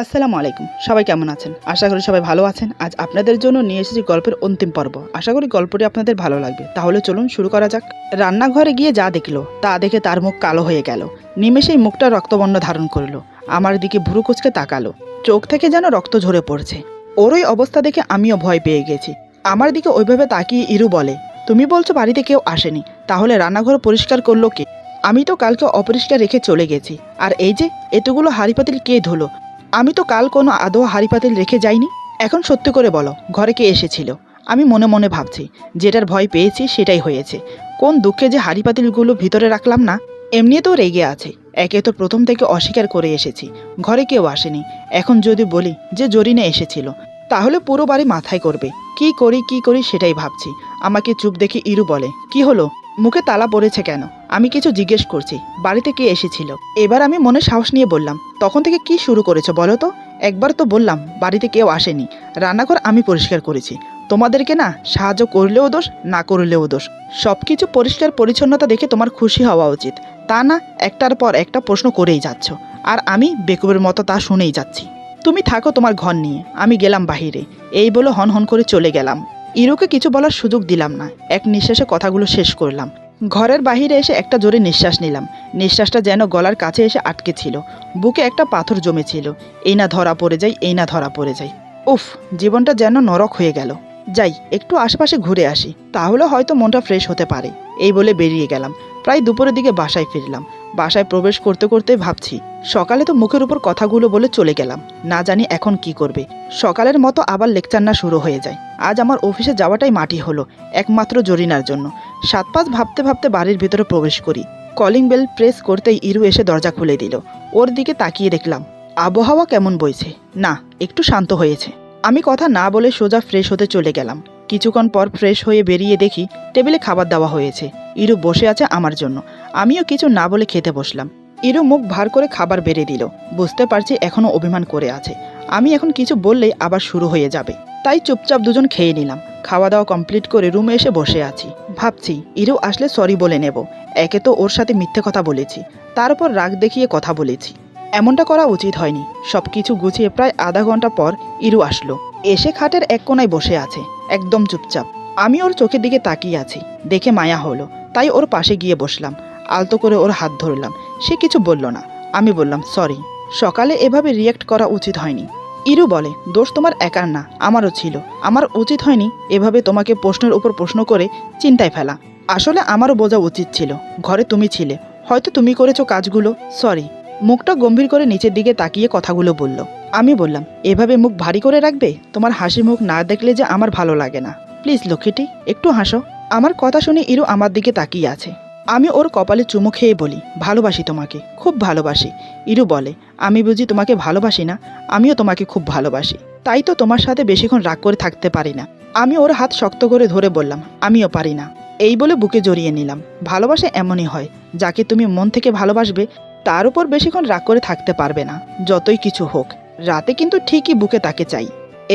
আসসালামু আলাইকুম। সবাই কেমন আছেন? আশা করি সবাই ভালো আছেন। আজ আপনাদের জন্য নিয়ে এসেছি গল্পের অন্তিম পর্ব। আশা করি গল্পটি আপনাদের ভালো লাগবে। তাহলে চলুন শুরু করা যাক। রান্নাঘরে গিয়ে যা দেখলো তা দেখে তার মুখ কালো হয়ে গেল। নিমেষেই মুখটা রক্তবর্ণ ধারণ করলো। আমার দিকে ভুরু কুঁচকে তাকালো। চোখ থেকে যেন রক্ত ঝরে পড়ছে। ওর ওই অবস্থা দেখে আমিও ভয় পেয়ে গেছি। আমার দিকে ওইভাবে তাকিয়ে ইরু বলে, তুমি বলছো বাড়িতে কেউ আসেনি, তাহলে রান্নাঘর পরিষ্কার করলো কে? আমি তো কালকে অপরিষ্কার রেখে চলে গেছি। আর এই যে এতগুলো হাঁড়ি পাতিল কে ধুলো? আমি তো কাল কোনো আদৌ হাঁড়ি পাতিল রেখে যাইনি। এখন সত্যি করে বলো, ঘরে কে এসেছিল? আমি মনে মনে ভাবছি, যেটার ভয় পেয়েছি সেটাই হয়েছে। কোন দুঃখে যে হাঁড়ি পাতিলগুলো ভিতরে রাখলাম না। এমনিতেও রেগে আছে। একে তো প্রথম থেকে অস্বীকার করে এসেছি, ঘরে কেউ আসেনি। এখন যদি বলি যে জরিনা এসেছিল, তাহলে পুরো বাড়ি মাথায় করবে। কি করি সেটাই ভাবছি। আমাকে চুপ দেখে ইরু বলে, কি হলো? মুখে তালা পড়েছে কেন? আমি কিছু জিজ্ঞেস করছি, বাড়িতে কে এসেছিল? এবার আমি মনে সাহস নিয়ে বললাম, তখন থেকে কি শুরু করেছো বলো তো? একবার তো বললাম বাড়িতে কেউ আসেনি, রান্নাঘর আমি পরিষ্কার করেছি। তোমাদেরকে না সাহায্য করলেও দোষ, না করলেও দোষ। সব কিছু পরিষ্কার পরিচ্ছন্নতা দেখে তোমার খুশি হওয়া উচিত। তা না একটার পর একটা প্রশ্ন করেই যাচ্ছ, আর আমি বেকুবের মতো তা শুনেই যাচ্ছি। তুমি থাকো তোমার ঘর নিয়ে, আমি গেলাম বাহিরে। এই বলে হন হন করে চলে গেলাম। ইরুকে কিছু বলার সুযোগ দিলাম না। এক নিঃশ্বাসে কথাগুলো শেষ করলাম। ঘরের বাহিরে এসে একটা জোরে নিঃশ্বাস নিলাম। নিঃশ্বাসটা যেন গলার কাছে এসে আটকে ছিল। বুকে একটা পাথর জমেছিল। এই না ধরা পড়ে যাই, এই না ধরা পড়ে যাই। উফ, জীবনটা যেন নরক হয়ে গেল। যাই একটু আশেপাশে ঘুরে আসি, তাহলে হয়তো মনটা ফ্রেশ হতে পারে। এই বলে বেরিয়ে গেলাম। প্রায় দুপুরের দিকে বাসায় ফিরলাম। বাসায় প্রবেশ করতে করতে ভাবছি, সকালে তো মুখের উপর কথাগুলো বলে চলে গেলাম, না জানি এখন কি করবে। সকালের মতো আবার লেকচার না শুরু হয়ে যায়। আজ আমার অফিসে যাওয়াটাই মাটি হলো, একমাত্র জরিনার জন্য। 7-5 ভাবতে ভাবতে বাড়ির ভিতরে প্রবেশ করি। কলিং বেল প্রেস করতেই ইরু এসে দরজা খুলে দিল। ওর দিকে তাকিয়ে দেখলাম আবহাওয়া কেমন বইছে, না একটু শান্ত হয়েছে। আমি কথা না বলে সোজা ফ্রেশ হতে চলে গেলাম। কিছুক্ষণ পর ফ্রেশ হয়ে বেরিয়ে দেখি টেবিলে খাবার দেওয়া হয়েছে। ইরু বসে আছে আমার জন্য। আমিও কিছু না বলে খেতে বসলাম। ইরু মুখ ভার করে খাবার বেড়ে দিল। বুঝতে পারছি এখনো অভিমান করে আছে। আমি এখন কিছু বললেই আবার শুরু হয়ে যাবে। তাই চুপচাপ দুজন খেয়ে নিলাম। খাওয়া দাওয়া কমপ্লিট করে রুমে এসে বসে আছি। ভাবছি ইরু আসলে সরি বলে নেব। একে তো ওর সাথে মিথ্যে কথা বলেছি, তার উপর রাগ দেখিয়ে কথা বলেছি। এমনটা করা উচিত হয়নি। সবকিছু গুছিয়ে প্রায় আধা ঘন্টা পর ইরু আসলো। এসে খাটের এক কোণায় বসে আছে, একদম চুপচাপ। আমি ওর চোখের দিকে তাকিয়ে আছি, দেখে মায়া হলো। তাই ওর পাশে গিয়ে বসলাম। আলতো করে ওর হাত ধরলাম। সে কিছু বলল না। আমি বললাম, সরি, সকালে এভাবে রিয়্যাক্ট করা উচিত হয়নি। ইরু বলে, দোষ তোমার একার না, আমারও ছিল। আমার উচিত হয়নি এভাবে তোমাকে প্রশ্নের উপর প্রশ্ন করে চিন্তায় ফেলা। আসলে আমারও বোঝা উচিত ছিল, ঘরে তুমি ছিলে, হয়তো তুমি করেছো কাজগুলো। সরি। মুখটা গম্ভীর করে নিচের দিকে তাকিয়ে কথাগুলো বলল। আমি বললাম, এভাবে মুখ ভারী করে রাখবে? তোমার হাসি মুখ না দেখলে যে আমার ভালো লাগে না। প্লিজ লক্ষ্মীটি, একটু হাসো। আমার কথা শুনে ইরু আমার দিকে তাকিয়ে আছে। আমি ওর কপালে চুমু খেয়ে বলি, ভালোবাসি তোমাকে, খুব ভালোবাসি। ইরু বলে, আমি বুঝি তোমাকে ভালোবাসি না? আমিও তোমাকে খুব ভালোবাসি, তাই তো তোমার সাথে বেশিক্ষণ রাগ করে থাকতে পারি না। আমি ওর হাত শক্ত করে ধরে বললাম, আমিও পারি না। এই বলে বুকে জড়িয়ে নিলাম। ভালোবাসা এমনই হয়, যাকে তুমি মন থেকে ভালোবাসবে তার উপর বেশিক্ষণ রাগ করে থাকতে পারবে না, যতই কিছু হোক। রাতে কিন্তু ঠিকই বুকে তাকে চাই।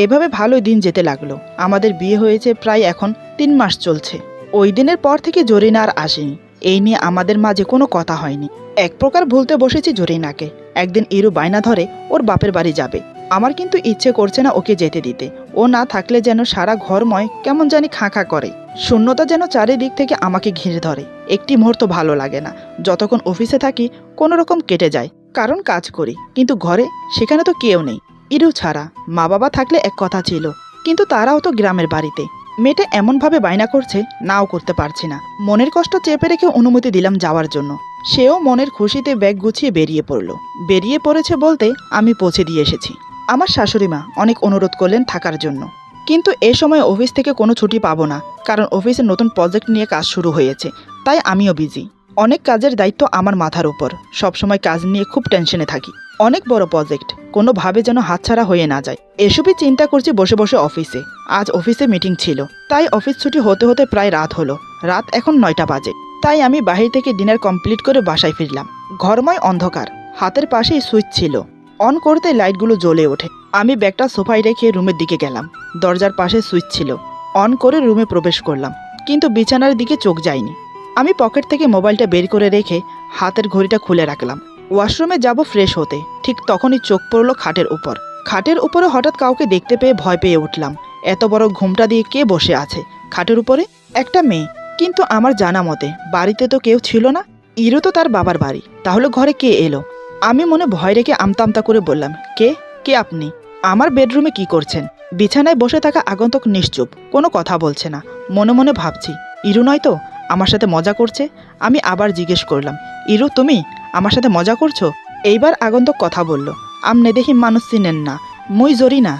এভাবে ভালোই দিন যেতে লাগলো। আমাদের বিয়ে হয়েছে প্রায় এখন 3 মাস চলছে। ওই দিনের পর থেকে জরিনা আর আসেনি। এই নিয়ে আমাদের মাঝে কোনো কথা হয়নি। এক প্রকার ভুলতে বসেছি জরিনাকে। একদিন ইরু বায়না ধরে ওর বাপের বাড়ি যাবে। আমার কিন্তু ইচ্ছে করছে না ওকে যেতে দিতে। ও না থাকলে যেন সারা ঘরময় কেমন জানি খাঁ খাঁ করে। শূন্যতা যেন চারিদিক থেকে আমাকে ঘিরে ধরে। একটি মুহূর্ত ভালো লাগে না। যতক্ষণ অফিসে থাকি কোনো রকম কেটে যায়, কারণ কাজ করি। কিন্তু ঘরে, সেখানে তো কেউ নেই ইরু ছাড়া। মা বাবা থাকলে এক কথা ছিল, কিন্তু তারাও তো গ্রামের বাড়িতে। মেয়েটা এমনভাবে বায়না করছে, নাও করতে পারছি না। মনের কষ্ট চেপে রেখে অনুমতি দিলাম যাওয়ার জন্য। সেও মনের খুশিতে ব্যাগ গুছিয়ে বেরিয়ে পড়ল। বেরিয়ে পড়েছে বলতে আমি পৌঁছে দিয়ে এসেছি। আমার শাশুড়ি মা অনেক অনুরোধ করলেন থাকার জন্য, কিন্তু এ সময় অফিস থেকে কোনো ছুটি পাবো না, কারণ অফিসে নতুন প্রজেক্ট নিয়ে কাজ শুরু হয়েছে। তাই আমিও বিজি। অনেক কাজের দায়িত্ব আমার মাথার উপর। সবসময় কাজ নিয়ে খুব টেনশনে থাকি। অনেক বড় প্রজেক্ট, কোনোভাবে যেন হাতছাড়া হয়ে না যায়, এসবই চিন্তা করছি বসে বসে অফিসে। আজ অফিসে মিটিং ছিল, তাই অফিস ছুটি হতে হতে প্রায় রাত হলো। রাত এখন 9টা বাজে। তাই আমি বাহির থেকে ডিনার কমপ্লিট করে বাসায় ফিরলাম। ঘরময় অন্ধকার। হাতের পাশেই সুইচ ছিল, অন করতে লাইটগুলো জ্বলে ওঠে। আমি ব্যাগটা সোফায় রেখে রুমের দিকে গেলাম। দরজার পাশে সুইচ ছিল, অন করে রুমে প্রবেশ করলাম, কিন্তু বিছানার দিকে চোখ যায়নি। আমি পকেট থেকে মোবাইলটা বের করে রেখে হাতের ঘড়িটা খুলে রাখলাম। ওয়াশরুমে যাব ফ্রেশ হতে, ঠিক তখনই চোখ পড়ল খাটের উপর। খাটের উপরে হঠাৎ কাউকে দেখতে পেয়ে ভয় পেয়ে উঠলাম। এত বড় ঘুমটা দিয়ে কে বসে আছে খাটের উপরে? একটা মেয়ে। কিন্তু আমার জানা মতে বাড়িতে তো কেউ ছিল না। ইরু তো তার বাবার বাড়ি, তাহলে ঘরে কে এলো? আমি মনে ভয় রেখে আমতা আমতা করে বললাম, কে কে আপনি? আমার বেডরুমে কি করছেন? বিছানায় বসে থাকা আগন্তুক নিশ্চুপ, কোনো কথা বলছে না। মনে মনে ভাবছি, ইরু নয় তো, আমার সাথে মজা করছে। আমি আবার জিজ্ঞেস করলাম, ইরু তুমি আমার সাথে মজা করছো? এইবার আগন্তুক কথা বলল, আমনে দেখি মানুষ চিনেন না, মুই জরি না।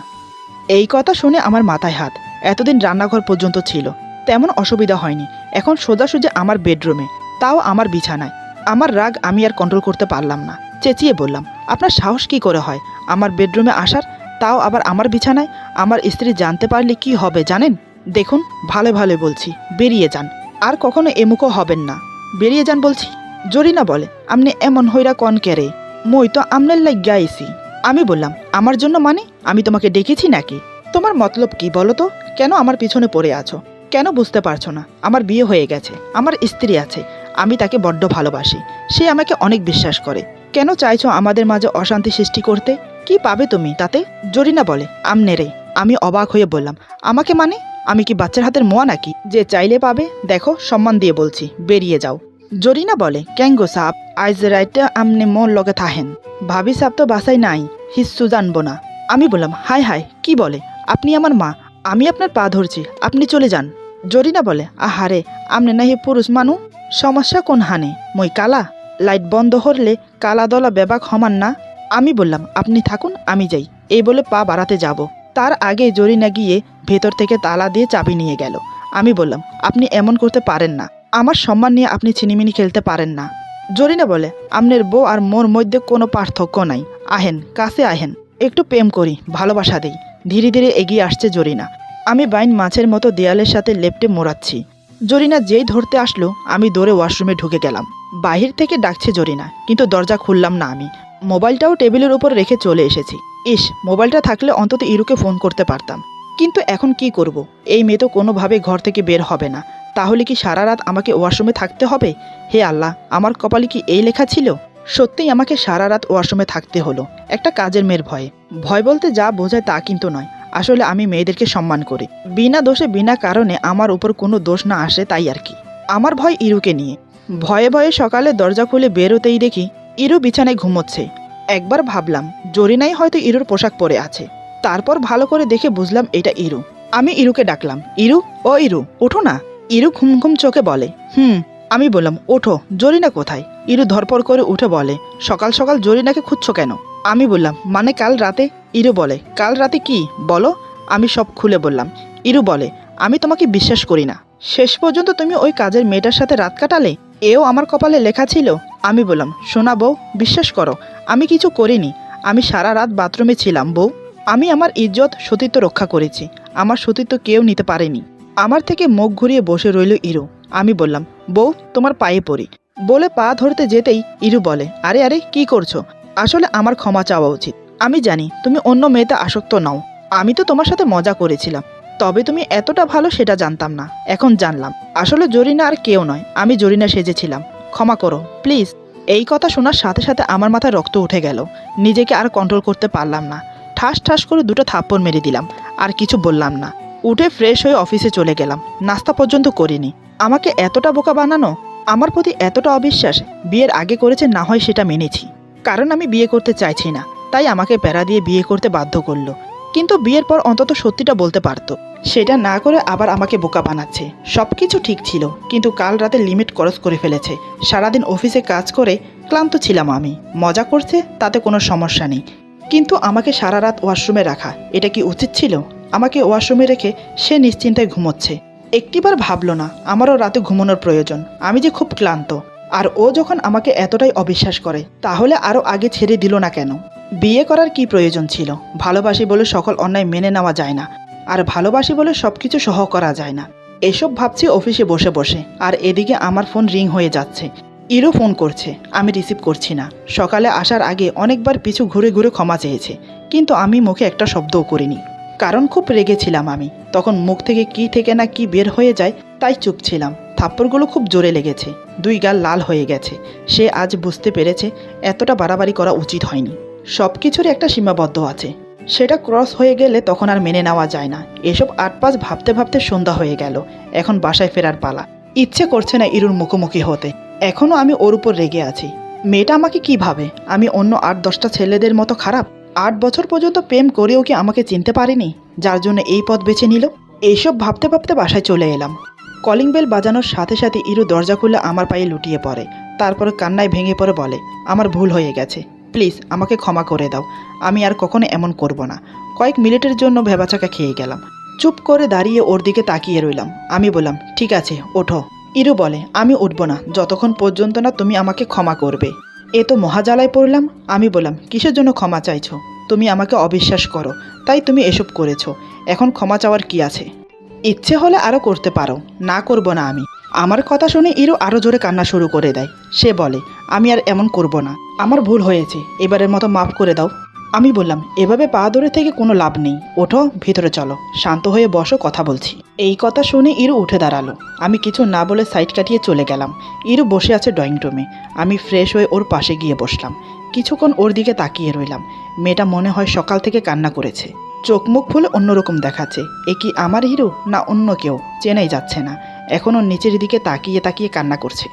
এই কথা শুনে আমার মাথায় হাত। এতদিন রান্নাঘর পর্যন্ত ছিল, তেমন অসুবিধা হয়নি। এখন সোজাসুজি আমার বেডরুমে, তাও আমার বিছানায়। আমার রাগ আমি আর কন্ট্রোল করতে পারলাম না। চেঁচিয়ে বললাম, আপনার সাহস কি করে হয় আমার বেডরুমে আসার, তাও আবার আমার বিছানায়? আমার স্ত্রী জানতে পারলে কি হবে জানেন? দেখুন, ভালো ভালো বলছি, বেরিয়ে যান। আর কখনো এমুখও হবেন না, বেরিয়ে যান বলছি। জরিনা বলে, আমনে এমন হইরা কন কেরে? মই তো আমনের লাগিয়া আইছি। আমি বললাম, আমার জন্য মানে? আমি তোমাকে ডেকেছি নাকি? তোমার মতলব কি বলো তো? কেন আমার পিছনে পড়ে আছো? কেন বুঝতে পারছো না? আমার বিয়ে হয়ে গেছে, আমার স্ত্রী আছে, আমি তাকে বড্ড ভালোবাসি, সে আমাকে অনেক বিশ্বাস করে। কেন চাইছো আমাদের মাঝে অশান্তি সৃষ্টি করতে? কি পাবে তুমি তাতে? জরিনা বলে, আমনে রে। আমি অবাক হয়ে বললাম, আমাকে মানে? আমি কি বাচ্চার হাতের মোয়া নাকি যে চাইলে পাবে? দেখো, সম্মান দিয়ে বলছি, বেরিয়ে যাও। জরিনা বলে, ক্যাঙ্গো সাপ, আইজ রাইতে আমনে মোর লগে থাহেন। ভাবি সাপ তো বাসায় নাই, হিস্সু জানবো না। আমি বললাম, হাই হাই, কি বলে? আপনি আমার মা, আমি আপনার পা ধরছি, আপনি চলে যান। জরিনা বলে, আহারে, আমনে নাহি পুরুষ মানু? সমস্যা কোন হানে? মই কালা? লাইট বন্ধ হরলে কালা দলা বেবাক হমান না? আমি বললাম, আপনি থাকুন, আমি যাই। এই বলে পা বাড়াতে যাব, তার আগে জরিনা গিয়ে ভেতর থেকে তালা দিয়ে চাবি নিয়ে গেল। আমি বললাম, আপনি এমন করতে পারেন না, আমার সম্মান নিয়ে আপনি ছিনিমিনি খেলতে পারেন না। জরিনা বলে, আমনের বউ আর মোর মধ্যে কোনো পার্থক্য নাই, আহেন, কাছে আহেন, একটু প্রেম করি, ভালোবাসা দেই। ধীরে ধীরে এগিয়ে আসছে জরিনা। আমি বাইন মাছের মতো দেয়ালের সাথে লেপটে মোড়াচ্ছি। জরিনা যেই ধরতে আসলো, আমি দৌড়ে ওয়াশরুমে ঢুকে গেলাম। বাহির থেকে ডাকছে জরিনা, কিন্তু দরজা খুললাম না আমি। মোবাইলটাও টেবিলের উপর রেখে চলে এসেছি। ইস, মোবাইলটা থাকলে অন্তত ইরুকে ফোন করতে পারতাম। কিন্তু এখন কি করব? এই মেয়ে তো কোনোভাবে ঘর থেকে বের হবে না। তাহলে কি সারা রাত আমাকে ওয়াশরুমে থাকতে হবে? হে আল্লাহ, আমার কপালে কি এই লেখা ছিল? সত্যিই আমাকে সারা রাত ওয়াশরুমে থাকতে হলো, একটা কাজের মেয়ের ভয়ে। ভয় বলতে যা বোঝায় তা কিন্তু নয়। আসলে আমি মেয়েদেরকে সম্মান করি, বিনা দোষে বিনা কারণে আমার উপর কোনো দোষ না আসে, তাই আর কি। আমার ভয় ইরুকে নিয়ে। ভয়ে ভয়ে সকালে দরজা খুলে বেরোতেই দেখি ইরু বিছানায় ঘুমোচ্ছে। একবার ভাবলাম জরিনাই হয়তো ইরুর পোশাক পরে আছে। তারপর ভালো করে দেখে বুঝলাম এটা ইরু। আমি ইরুকে ডাকলাম, ইরু, ও ইরু, ওঠো না। ইরু ঘুম ঘুম চোখে বলে, আমি বললাম, ওঠো, জরিনা কোথায়? ইরু ধরপড় করে উঠে বলে, সকাল সকাল জরিনাকে খুঁজছো কেন? আমি বললাম, মানে কাল রাতে। ইরু বলে, কাল রাতে কি বলো? আমি সব খুলে বললাম। ইরু বলে, আমি তোমাকে বিশ্বাস করি না। শেষ পর্যন্ত তুমি ওই কাজের মেয়েটার সাথে রাত কাটালে, এও আমার কপালে লেখা ছিল। আমি বললাম, শোনা বউ, বিশ্বাস করো, আমি কিছু করিনি। আমি সারা রাত বাথরুমে ছিলাম বউ। আমি আমার ইজ্জত সতীত্ব রক্ষা করেছি, আমার সতীত্ব কেউ নিতে পারেনি। আমার থেকে মুখ ঘুরিয়ে বসে রইল ইরু। আমি বললাম, বউ, তোমার পায়ে পড়ি। বলে পা ধরতে যেতেই ইরু বলে, আরে আরে, কি করছো? আসলে আমার ক্ষমা চাওয়া উচিত। আমি জানি তুমি অন্য মেয়েতে আসক্ত নও। আমি তো তোমার সাথে মজা করেছিলাম, তবে তুমি এতটা ভালো সেটা জানতাম না, এখন জানলাম। আসলে জরিনা আর কেউ নয়, আমি জরিনা সেজেছিলাম, ক্ষমা করো প্লিজ। এই কথা শোনার সাথে সাথে আমার মাথায় রক্ত উঠে গেল। নিজেকে আর কন্ট্রোল করতে পারলাম না। ঠাস ঠাস করে দুটো থাপ্পড় মেরে দিলাম, আর কিছু বললাম না। উঠে ফ্রেশ হয়ে অফিসে চলে গেলাম। নাস্তা পর্যন্ত করিনি। আমাকে এতটা বোকা বানানো, আমার প্রতি এতটা অবিশ্বাস। বিয়ের আগে করেছে না হয় সেটা মেনেছি, কারণ আমি বিয়ে করতে চাইছি না, তাই আমাকে প্যারা দিয়ে বিয়ে করতে বাধ্য করলো। কিন্তু বিয়ের পর অন্তত সত্যিটা বলতে পারতো, সেটা না করে আবার আমাকে বোকা বানাচ্ছে। সব কিছু ঠিক ছিল, কিন্তু কাল রাতে লিমিট ক্রস করে ফেলেছে। সারাদিন অফিসে কাজ করে ক্লান্ত ছিলাম আমি। মজা করছে, তাতে কোনো সমস্যা নেই, কিন্তু আমাকে সারা রাত ওয়াশরুমে রাখা, এটা কি উচিত ছিল? আমাকে ওয়াশরুমে রেখে সে নিশ্চিন্তায় ঘুমোচ্ছে। একটিবার ভাবলো না আমারও রাতে ঘুমানোর প্রয়োজন, আমি যে খুব ক্লান্ত। আর ও যখন আমাকে এতটাই অবিশ্বাস করে, তাহলে আরও আগে ছেড়ে দিল না কেন? বিয়ে করার কি প্রয়োজন ছিল? ভালোবাসি বলে সকল অন্যায় মেনে নেওয়া যায় না, আর ভালোবাসি বলে সব কিছু সহ করা যায় না। এসব ভাবছি অফিসে বসে বসে, আর এদিকে আমার ফোন রিং হয়ে যাচ্ছে। ইরু ফোন করছে, আমি রিসিভ করছি না। সকালে আসার আগে অনেকবার পিছু ঘুরে ঘুরে ক্ষমা চেয়েছে, কিন্তু আমি মুখে একটা শব্দও করিনি, কারণ খুব রেগেছিলাম আমি। তখন মুখ থেকে কি থেকে না কি বের হয়ে যায়, তাই চুপ ছিলাম। থাপ্পড়গুলো খুব জোরে লেগেছে। দুই গাল লাল হয়ে গেছে। সে আজ বুঝতে পেরেছে এতটা বাড়াবাড়ি করা উচিত হয়নি। সব কিছুরই একটা সীমাবদ্ধ আছে, সেটা ক্রস হয়ে গেলে তখন আর মেনে নেওয়া যায় না। এসব আটপাশ ভাবতে ভাবতে সন্ধ্যা হয়ে গেল। এখন বাসায় ফেরার পালা। ইচ্ছে করছে না ইরুর মুখোমুখি হতে। এখনও আমি ওর উপর রেগে আছি। মেয়েটা আমাকে কি ভাবে? আমি অন্য 8-10টা ছেলেদের মতো খারাপ? 8 বছর পর্যন্ত প্রেম করেও কি আমাকে চিনতে পারেনি, যার জন্য এই পথ বেছে নিল? এইসব ভাবতে ভাবতে বাসায় চলে এলাম। কলিং বেল বাজানোর সাথে সাথে ইরু দরজা খুলে আমার পায়ে লুটিয়ে পড়ে। তারপর কান্নায় ভেঙে পড়ে বলে, আমার ভুল হয়ে গেছে, প্লিজ আমাকে ক্ষমা করে দাও। আমি আর কখনো এমন করব না। কয়েক মিনিটের জন্য ভেবাচাকা খেয়ে গেলাম। চুপ করে দাঁড়িয়ে ওর দিকে তাকিয়ে রইলাম। আমি বললাম, ঠিক আছে ওঠো। ইরু বলে, আমি উঠব না যতক্ষণ পর্যন্ত না তুমি আমাকে ক্ষমা করবে। এ তো মহাজালায় পড়লাম। আমি বললাম, কিসের জন্য ক্ষমা চাইছো? তুমি আমাকে অবিশ্বাস করো, তাই তুমি এসব করেছো। এখন ক্ষমা চাওয়ার কি আছে? ইচ্ছে হলে আরও করতে পারো, না করব না আমি। আমার কথা শুনে ইরু আরও জোরে কান্না শুরু করে দেয়। সে বলে, আমি আর এমন করব না, আমার ভুল হয়েছে, এবারের মতো মাফ করে দাও। আমি বললাম, এভাবে পা ধরে থেকে কোনো লাভ নেই, ওঠো ভিতরে চলো, শান্ত হয়ে বসো, কথা বলছি। এই কথা শুনে ইরু উঠে দাঁড়ালো। আমি কিছু না বলে সাইড কাটিয়ে চলে গেলাম। ইরু বসে আছে ড্রয়িং রুমে। আমি ফ্রেশ হয়ে ওর পাশে গিয়ে বসলাম। কিছুক্ষণ ওর দিকে তাকিয়ে রইলাম। মেয়েটা মনে হয় সকাল থেকে কান্না করেছে। চোখ মুখ ফুলে অন্যরকম দেখাচ্ছে। এ কি আমার হিরো না অন্য কেউ, চেনাই যাচ্ছে না। এখনও নিচের দিকে তাকিয়ে তাকিয়ে কান্না করছে।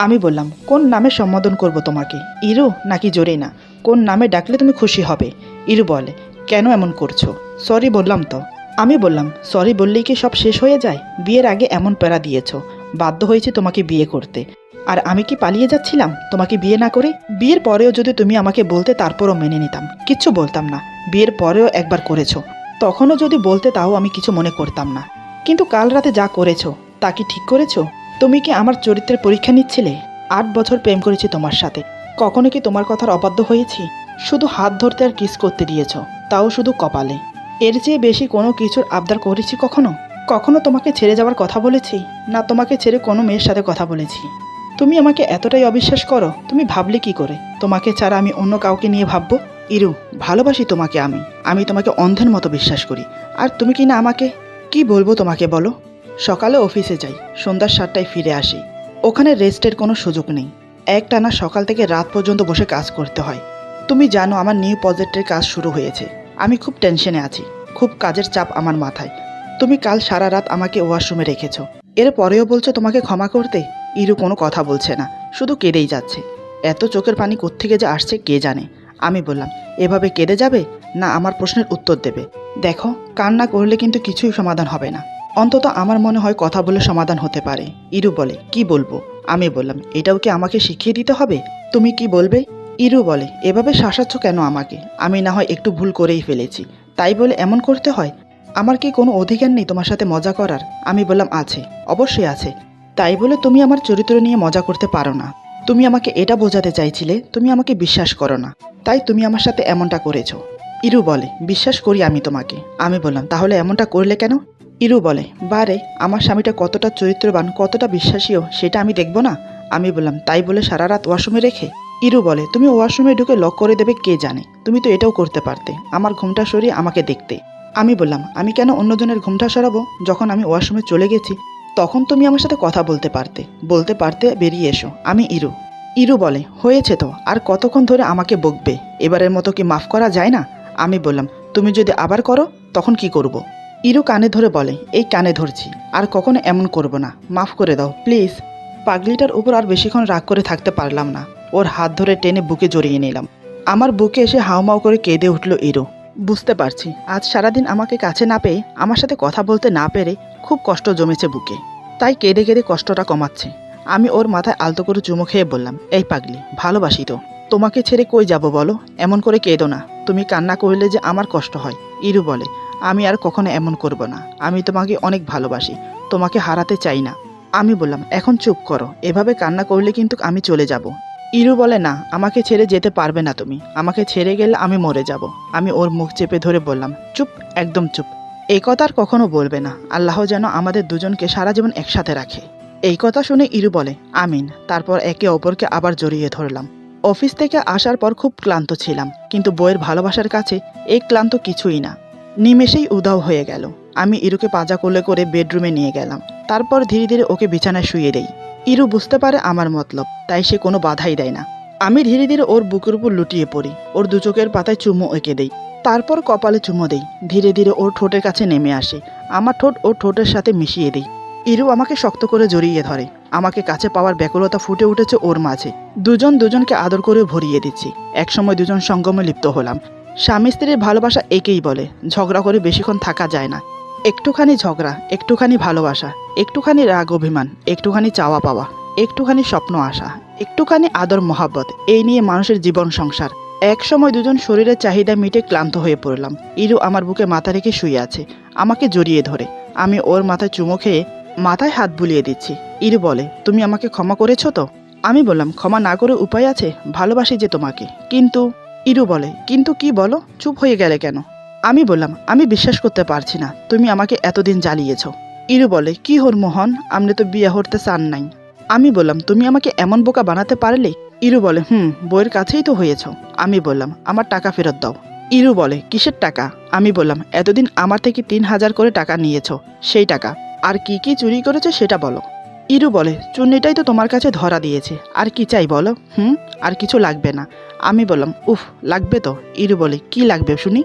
আমি বললাম, কোন নামে সম্বোধন করব তোমাকে, ইরু নাকি জরিনা? কোন নামে ডাকলে তুমি খুশি হবে? ইরু বলে, কেন এমন করছো? সরি বললাম তো। আমি বললাম, সরি বললেই কি সব শেষ হয়ে যায়? বিয়ের আগে এমন প্যারা দিয়েছো, বাধ্য হয়েছি তোমাকে বিয়ে করতে। আর আমি কি পালিয়ে যাচ্ছিলাম তোমাকে বিয়ে না করে? বিয়ের পরেও যদি তুমি আমাকে বলতে তারপরও মেনে নিতাম, কিচ্ছু বলতাম না। বিয়ের পরেও একবার করেছো, তখনও যদি বলতে তাও আমি কিছু মনে করতাম না। কিন্তু কাল রাতে যা করেছো তা কি ঠিক করেছো? তুমি কি আমার চরিত্রের পরীক্ষা নিচ্ছিলে? 8 বছর প্রেম করেছি তোমার সাথে, কখনো কি তোমার কথার অবাধ্য হয়েছি? শুধু হাত ধরতে আর কিস করতে দিয়েছো, তাও শুধু কপালে। এর চেয়ে বেশি কোনো কিছুর আবদার করেছি কখনো? কখনো তোমাকে ছেড়ে যাওয়ার কথা বলেছি? না তোমাকে ছেড়ে কোনো মেয়ের সাথে কথা বলেছি? তুমি আমাকে এতটাই অবিশ্বাস করো, তুমি ভাবলে কি করে তোমাকে ছাড়া আমি অন্য কাউকে নিয়ে ভাববো? ইরু, ভালোবাসি তোমাকে আমি তোমাকে অন্ধের মতো বিশ্বাস করি। আর তুমি কি না আমাকে? কি বলবো তোমাকে বলো? সকালে অফিসে যাই, সন্ধ্যা 7টায় ফিরে আসি। ওখানে রেস্টের কোনো সুযোগ নেই। একটানা সকাল থেকে রাত পর্যন্ত বসে কাজ করতে হয়। তুমি জানো আমার নিউ প্রজেক্টের কাজ শুরু হয়েছে। আমি খুব টেনশনে আছি, খুব কাজের চাপ আমার মাথায়। তুমি কাল সারা রাত আমাকে ওয়াশরুমে রেখেছো, এর পরেও বলছো তোমাকে ক্ষমা করতে? ইরু কোনো কথা বলছে না, শুধু কেঁদেই যাচ্ছে। এত চোখের পানি কোত্থেকে যে আসছে কে জানে। আমি বললাম, এভাবে কেঁদে যাবে না আমার প্রশ্নের উত্তর দেবে? দেখো, কান্না করলে কিন্তু কিছুই সমাধান হবে না। অন্তত আমার মনে হয় কথা বলে সমাধান হতে পারে। ইরু বলে, কি বলবো? আমি বললাম, এটাও কি আমাকে শিখিয়ে দিতে হবে? তুমি কি বলবে? ইরু বলে, এভাবে শাসাচ্ছ কেন আমাকে? আমি না হয় একটু ভুল করেই ফেলেছি, তাই বলে এমন করতে হয়? আমার কি কোনো অধিকার নেই তোমার সাথে মজা করার? আমি বললাম, আছে, অবশ্যই আছে। তাই বলে তুমি আমার চরিত্র নিয়ে মজা করতে পারো না। তুমি আমাকে এটা বোঝাতে চাইছিলে তুমি আমাকে বিশ্বাস করো না, তাই তুমি আমার সাথে এমনটা করেছো। ইরু বলে, বিশ্বাস করি আমি তোমাকে। আমি বললাম, তাহলে এমনটা করলে কেন? ইরু বলে, বারে, আমার স্বামীটা কতটা চরিত্রবান, কতটা বিশ্বাসীও সেটা আমি দেখবো না? আমি বললাম, তাই বলে সারা রাত ওয়াশরুমে রেখে? ইরু বলে, তুমি ওয়াশরুমে ঢুকে লক করে দেবে কে জানে, তুমি তো এটাও করতে পারতে, আমার ঘুমটা সরিয়ে আমাকে দেখতে। আমি বললাম, আমি কেন অন্যজনের ঘুমটা সরাবো? যখন আমি ওয়াশরুমে চলে গেছি তখন তুমি আমার সাথে কথা বলতে পারতে বেরিয়ে এসো। আমি ইরু। ইরু বলে, হয়েছে তো, আর কতক্ষণ ধরে আমাকে বকবে? এবারের মতো কি মাফ করা যায় না? আমি বললাম, তুমি যদি আবার করো তখন কি করব? ইরু কানে ধরে বলে, এই কানে ধরছি, আর কখনো এমন করব না, মাফ করে দাও প্লিজ। পাগলিটার উপর আর বেশিক্ষণ রাগ করে থাকতে পারলাম না। ওর হাত ধরে টেনে বুকে জড়িয়ে নিলাম। আমার বুকে এসে হাউমাউ করে কেঁদে উঠল ইরু। বুঝতে পারছি আজ সারাদিন আমাকে কাছে না পেয়ে, আমার সাথে কথা বলতে না পেরে খুব কষ্ট জমেছে বুকে, তাই কেঁদে কেঁদে কষ্টটা কমাচ্ছে। আমি ওর মাথায় আলতো করে চুমু খেয়ে বললাম, এই পাগলি, ভালোবাসি তো, তোমাকে ছেড়ে কই যাব বলো? এমন করে কেঁদো না, তুমি কান্না করলে যে আমার কষ্ট হয়। ইরু বলে, আমি আর কখনো এমন করব না, আমি তোমাকে অনেক ভালোবাসি, তোমাকে হারাতে চাই না। আমি বললাম, এখন চুপ করো, এভাবে কান্না করলে কিন্তু আমি চলে যাব। ইরু বলে, না, আমাকে ছেড়ে যেতে পারবে না তুমি, আমাকে ছেড়ে গেলে আমি মরে যাব। আমি ওর মুখ চেপে ধরে বললাম, চুপ, একদম চুপ, এই কথা আর কখনো বলবে না, আল্লাহ যেন আমাদের দুজনকে সারা জীবন একসাথে রাখে। এই কথা শুনে ইরু বলে, আমিন। তারপর একে অপরকে আবার জড়িয়ে ধরলাম। অফিস থেকে আসার পর খুব ক্লান্ত ছিলাম, কিন্তু বইয়ের ভালোবাসার কাছে এই ক্লান্ত কিছুই না, নিমেষেই উধাও হয়ে গেল। আমি ইরুকে পাজা কোলে করে বেডরুমে নিয়ে গেলাম। তারপর ধীরে ধীরে ওকে বিছানায় শুয়ে দেই। ইরু বুঝতে পারে আমার মতলব, তাই সে কোনো বাধাই দেয় না। আমি ধীরে ধীরে ওর বুকের উপর লুটিয়ে পড়ি, ওর দু চোখের পাতায় চুমো এঁকে দেই, তারপর কপালে চুমো দেই। ধীরে ধীরে ওর ঠোঁটের কাছে নেমে আসে, আমার ঠোঁট ওর ঠোঁটের সাথে মিশিয়ে দিই। ইরু আমাকে শক্ত করে জড়িয়ে ধরে, আমাকে কাছে পাওয়ার ব্যাকুলতা ফুটে উঠেছে ওর মাঝে। দুজন দুজনকে আদর করে ভরিয়ে দিচ্ছি। একসময় দুজন সঙ্গমে লিপ্ত হলাম। স্বামী স্ত্রীর ভালোবাসা একেই বলে, ঝগড়া করে বেশিক্ষণ থাকা যায় না। একটুখানি ঝগড়া, একটুখানি ভালোবাসা, একটুখানি রাগ অভিমান, একটুখানি চাওয়া পাওয়া, একটুখানি স্বপ্ন আসা, একটুখানি আদর মহাব্বত, এই নিয়ে মানুষের জীবন সংসার। এক সময় দুজন শরীরের চাহিদা মিটে ক্লান্ত হয়ে পড়লাম। ইরু আমার বুকে মাথা রেখে শুয়ে আছে, আমাকে জড়িয়ে ধরে। আমি ওর মাথায় চুমো খেয়ে মাথায় হাত বুলিয়ে দিচ্ছি। ইরু বলে, তুমি আমাকে ক্ষমা করেছো তো? আমি বললাম, ক্ষমা না করে উপায় আছে, ভালোবাসি যে তোমাকে। কিন্তু ইরু বলে, কিন্তু কি বলো, চুপ হয়ে গেলে কেন? আমি বললাম, আমি বিশ্বাস করতে পারছি না তুমি আমাকে এতদিন জ্বালিয়েছ। ইরু বলে, কি হর মোহন, আপনি তো বিয়ে হতে চান নাই। আমি বললাম, তুমি আমাকে এমন বোকা বানাতে পারলে? ইরু বলে, বইয়ের কাছেই তো হয়েছ। আমি বললাম, আমার টাকা ফেরত দাও। ইরু বলে, কিসের টাকা? আমি বললাম, এতদিন আমার থেকে 3,000 করে টাকা নিয়েছ, সেই টাকা। আর কি কি চুরি করেছে সেটা বলো। ইরু বলে, চুন্নিটাই তো তোমার কাছে ধরা দিয়েছে, আর কি চাই বলো? আর কিছু লাগবে না। আমি বললাম, উফ, লাগবে তো। ইরু বলে, কি লাগবে শুনি?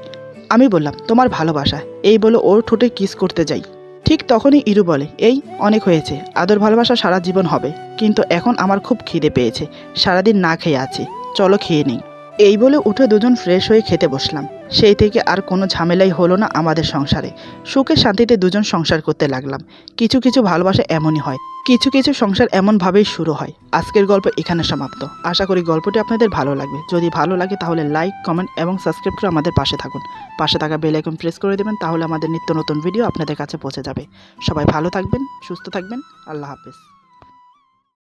আমি বললাম, তোমার ভালোবাসা। এই বলে ওর ঠোঁটে কিস করতে যাই। ঠিক তখনই ইরু বলে, এই অনেক হয়েছে, আদর ভালোবাসা সারা জীবন হবে, কিন্তু এখন আমার খুব খিদে পেয়েছে, সারাদিন না খেয়ে আছি, চলো খেয়ে নেই। এই বলে উঠে দুজন ফ্রেশ হয়ে খেতে বসলাম। সেই থেকে আর কোনো ঝামেলাই হলো না আমাদের সংসারে। সুখে শান্তিতে দুজন সংসার করতে লাগলাম। কিছু কিছু ভালোবাসা এমনই হয়, কিছু কিছু সংসার এমনভাবেই শুরু হয়। আজকের গল্প এখানে সমাপ্ত। আশা করি গল্পটি আপনাদের ভালো লাগবে। যদি ভালো লাগে তাহলে লাইক, কমেন্ট এবং সাবস্ক্রাইব করে আমাদের পাশে থাকুন। পাশে থাকা বেল আইকন প্রেস করে দেবেন, তাহলে আমাদের নিত্য নতুন ভিডিও আপনাদের কাছে পৌঁছে যাবে। সবাই ভালো থাকবেন, সুস্থ থাকবেন। আল্লাহ হাফেজ।